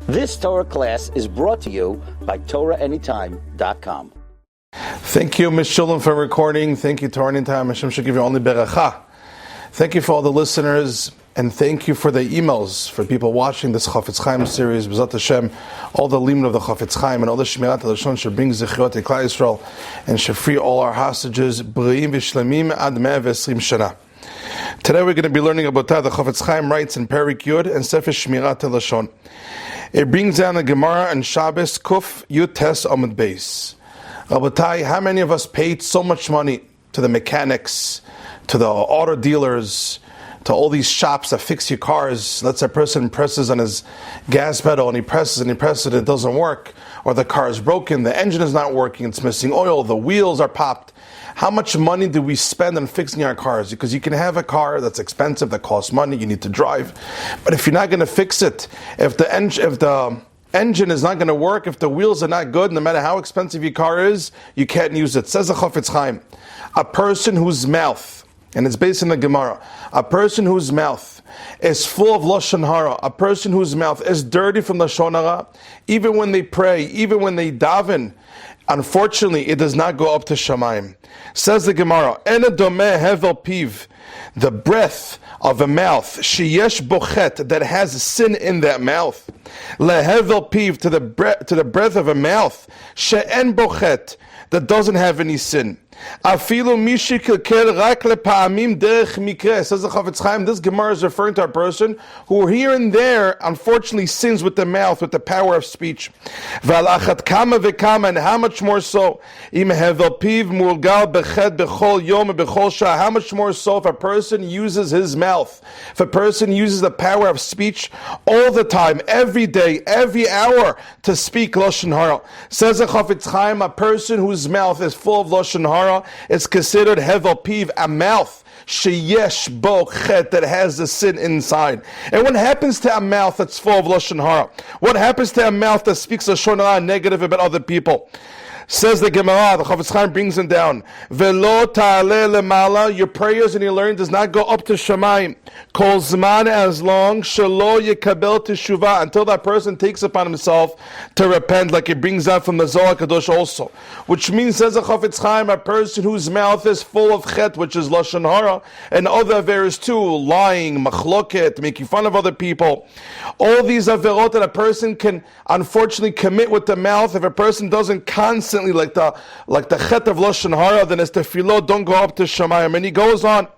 This Torah class is brought to you by TorahAnytime.com. Thank you, Ms. Shulam, for recording. Thank you, Torah Anytime. Hashem should give you only beracha. Thank you for all the listeners, and thank you for the emails, for people watching this Chofetz Chaim series, B'ezrat Hashem, all the limud of the Chofetz Chaim, and all the Shmirat Lashon should bring Zechirot to Klal Yisrael, and should free all our hostages, B'reim v'shlemim ad 120 shana. Today we're going to be learning about the Chofetz Chaim writes in Perik Yud and Sefer Shmirat Lashon. It brings down the Gemara and Shabbos Kuf Yud Tes Amud Beis. Rabotai, how many of us paid so much money to the mechanics, to the auto dealers, to all these shops that fix your cars? Let's say a person presses on his gas pedal and he presses and it doesn't work, or the car is broken, the engine is not working, it's missing oil, the wheels are popped. How much money do we spend on fixing our cars? Because you can have a car that's expensive, that costs money, you need to drive. But if you're not going to fix it, if the engine is not going to work, if the wheels are not good, no matter how expensive your car is, you can't use it. Says the Chofetz Chaim, a person whose mouth, and it's based on the Gemara, a person whose mouth is full of Lashon Hara, a person whose mouth is dirty from Lashon Hara, even when they pray, even when they daven, unfortunately, it does not go up to Shamayim. Says the Gemara, Ena domeh hevel piv, the breath of a mouth, sheyesh bochet, that has sin in that mouth, lehevel piv, to the breath of a mouth, she'en bochet, that doesn't have any sin. Afilu mishi kilkel rak lepa'amim derech mikre. Says the Chofetz Chaim, this Gemara is referring to a person who here and there unfortunately sins with the mouth, with the power of speech. V'alachat kama v'kama, and how much more so? Im hevel piv mulgal bechet bechol yom bechol shah. How much more so if a person uses his mouth, if a person uses the power of speech all the time, every day, every hour, to speak Lashon Hara. Says the Chofetz Chaim, a person whose mouth is full of Lashon Hara, it's considered hevel piv, a mouth sheyesh bo chet, that has the sin inside. And what happens to a mouth that's full of Lashon Hara? What happens to a mouth that speaks Lashon Hara negative about other people? Says the Gemara, the Chofetz Chaim brings them down. Velo ta'aleh lemala, your prayers and your learning does not go up to Shamayim. Kol zman, as long, shelo yekabel Teshuva, until that person takes upon himself to repent, like it brings out from the Zohar Kadosh also. Which means, says the Chofetz Chaim, a person whose mouth is full of chet, which is Lashon Hara, and other averos too, lying, machloket, making fun of other people. All these averot that a person can unfortunately commit with the mouth, if a person doesn't constantly like the chet of Lashon Hara, then his tefillot don't go up to Shamayim. And he goes on,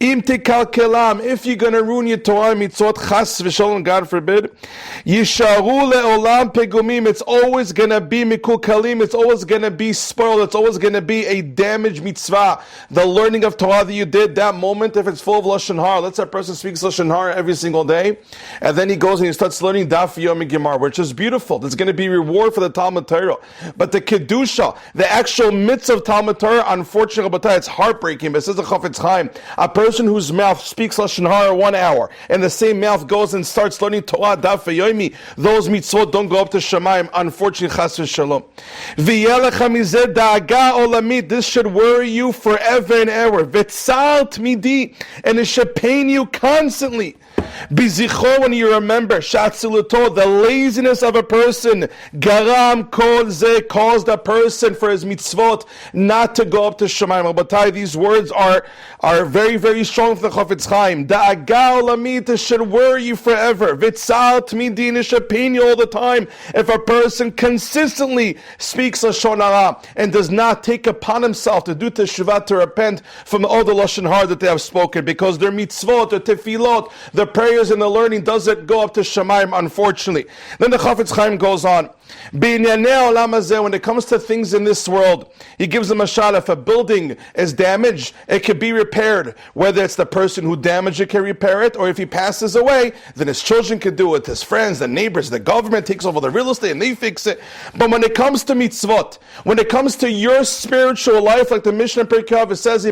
Im tikalkelam, if you're going to ruin your Torah mitzvot, chas v'shalom, God forbid, yisharu le'olam pegumim, it's always going to be mikulkalim, it's always going to be spoiled, it's always going to be a damaged mitzvah. The learning of Torah that you did that moment, if it's full of Lashon Hara, let's say a person speaks Lashon Hara every single day, and then he goes and he starts learning Daf Yomi Gemara, which is beautiful. There's going to be reward for the Talmud Torah. But the Kedusha, the actual mitzvah of Talmud Torah, unfortunately, it's heartbreaking. But it says the Chofetz Chaim, a person whose mouth speaks Lashon Hara 1 hour, and the same mouth goes and starts learning Torah Daf Yomi, those mitzvot don't go up to Shamayim, unfortunately, chas v'shalom. V'yelecha mizeh da'aga olamit, this should worry you forever and ever. V'tzal tmidi, and it should pain you constantly. Bizicho, when you remember, shatziluto, the laziness of a person, garam kol zeh, caused a person for his mitzvot not to go up to Shamayim. Rabotai, these words are very, very strong for the Chofetz Chaim. Da'aga olamit, should worry you forever. V'tzal tmidin, it should pain you all the time if a person consistently speaks Lashon Hara and does not take upon himself to do Teshuva, to repent from all the Lashon Hara that they have spoken, because their mitzvot, their tefillot, their prayers and the learning doesn't go up to Shamayim, unfortunately. Then the Chofetz Chaim goes on. When it comes to things in this world, he gives a mashal. If a building is damaged, it could be repaired. Whether it's the person who damaged it can repair it, or if he passes away, then his children can do it, his friends, the neighbors, the government takes over the real estate and they fix it. But when it comes to mitzvot, when it comes to your spiritual life, like the Mishnah Perkei Avos says,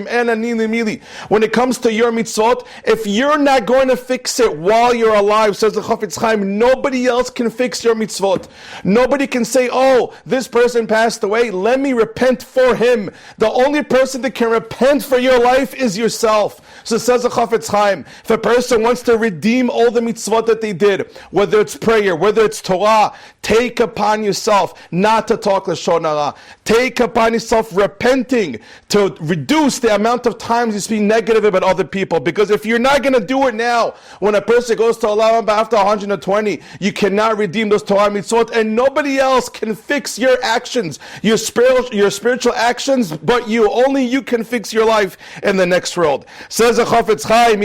when it comes to your mitzvot, if you're not going to fix it while you're alive, says the Chofetz Chaim, nobody else can fix your mitzvot. Nobody can say, oh, this person passed away, let me repent for him. The only person that can repent for your life is yourself. So says the Chofetz Chaim, if a person wants to redeem all the mitzvot that they did, whether it's prayer, whether it's Torah, take upon yourself not to talk Lashon Hara. Take upon yourself repenting to reduce the amount of times you speak negative about other people. Because if you're not going to do it now, when a person goes to Allah after 120, you cannot redeem those Torah mitzvot, and nobody else can fix your actions, your spiritual actions, but you. Only you can fix your life in the next world. Says the Chofetz Chaim,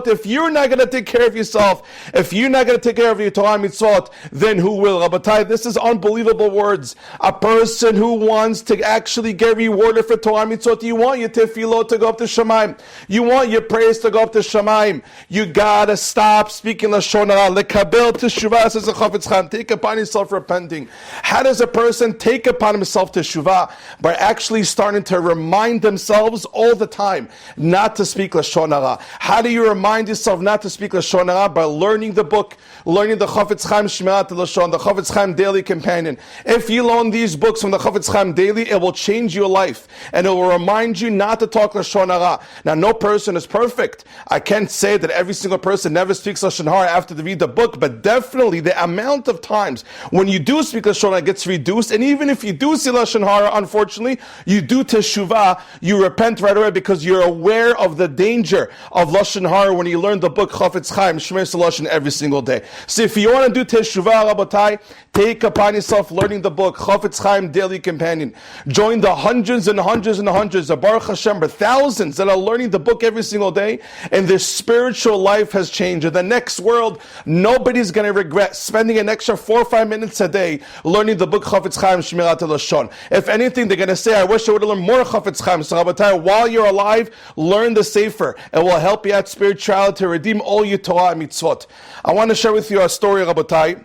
if you're not going to take care of yourself, if you're not going to take care of your Torah mitzvot, then who will? Rabotai, this is unbelievable words. A person who wants to actually get rewarded for Torah mitzvot, you want your tefillot to go up to Shemaim. You want your praise to go up to Shemaim. You gotta stop speaking Lashon Hara. Lekabel Teshuva, says the Chofetz Chaim. Take upon yourself repenting. How does a person take upon himself Teshuva? By actually starting to remind themselves all the time not to speak Lashon Hara. How do you remind yourself not to speak Lashon Hara? By learning the book, learning the Chofetz Chaim Shmirat Lashon, the Chofetz Chaim Daily Companion. If you learn these books from the Chofetz Chaim Daily, it will change your life and it will remind you not to talk Lashon Hara. Now, no person is perfect. I can't say that every single person never speaks Lashon Hara after they read the book, but definitely the amount of times when you do speak Lashon Hara gets reduced, and even if you do see Lashon Hara, unfortunately, you do Teshuva, you repent right away because you're aware of the danger of Lashon Hara when you learn the book Chofetz Chaim Shmer Lashon every single day. So if you want to do Teshuva, Rabotai, take upon yourself learning the book Chofetz Chaim Daily Companion. Join the hundreds and hundreds and hundreds of Baruch Hashem, thousands that are learning the book every single day, and their spiritual life has changed. In the next world, nobody's going to regret spending an extra 4 or 5 minutes a day learning the book Chofetz Chaim Shmirat Lashon. If anything, they're going to say, I wish I would have learned more Chofetz Chaim. So Rabotai, while you're alive, learn the Sefer. It will help you out spirituality to redeem all your Torah and mitzvot. I want to share with you a story, Rabotai.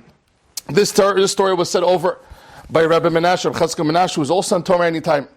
This story was said over by Rabbi Menashe, Rabbi Chazkel Menashe, who was also on Torah Anytime.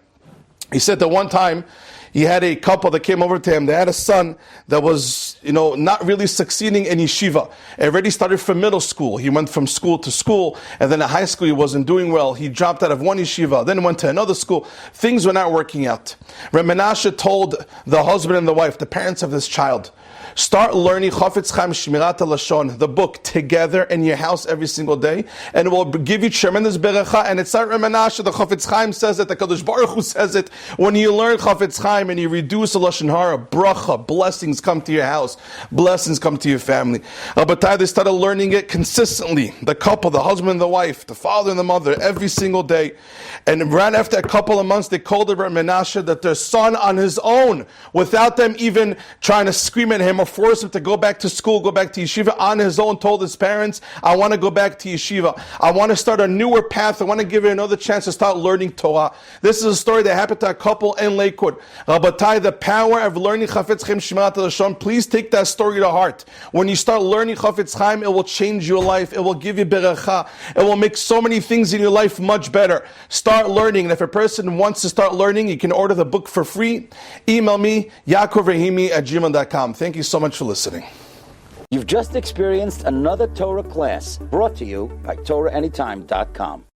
He said that one time he had a couple that came over to him. They had a son that was, not really succeeding in yeshiva. He already started from middle school. He went from school to school, and then in high school he wasn't doing well. He dropped out of one yeshiva, then went to another school. Things were not working out. Rabbi Menashe told the husband and the wife, the parents of this child, start learning Chofetz Chaim Shmirat Lashon, the book, together in your house every single day, and it will give you tremendous beracha. And it's not Rabbi Menashe, the Chofetz Chaim says it, the Kadosh Baruch Hu says it. When you learn Chofetz Chaim and you reduce the Lashon Hara, bracha, blessings come to your house, blessings come to your family. But they started learning it consistently. The couple, the husband and the wife, the father and the mother, every single day. And right after a couple of months, they called Rabbi Menashe that their son on his own, without them even trying to scream at him or force him to go back to school, go back to yeshiva, on his own told his parents, I want to go back to yeshiva. I want to start a newer path. I want to give you another chance to start learning Torah. This is a story that happened to a couple in Lakewood. Rabotai, the power of learning Chofetz Chaim Shmirat Lashon, please take that story to heart. When you start learning Chofetz Chaim, it will change your life. It will give you beracha. It will make so many things in your life much better. Start learning. And if a person wants to start learning, you can order the book for free. Email me, yaakovrahimi@gmail.com. Thank you so much for listening. You've just experienced another Torah class brought to you by TorahAnytime.com.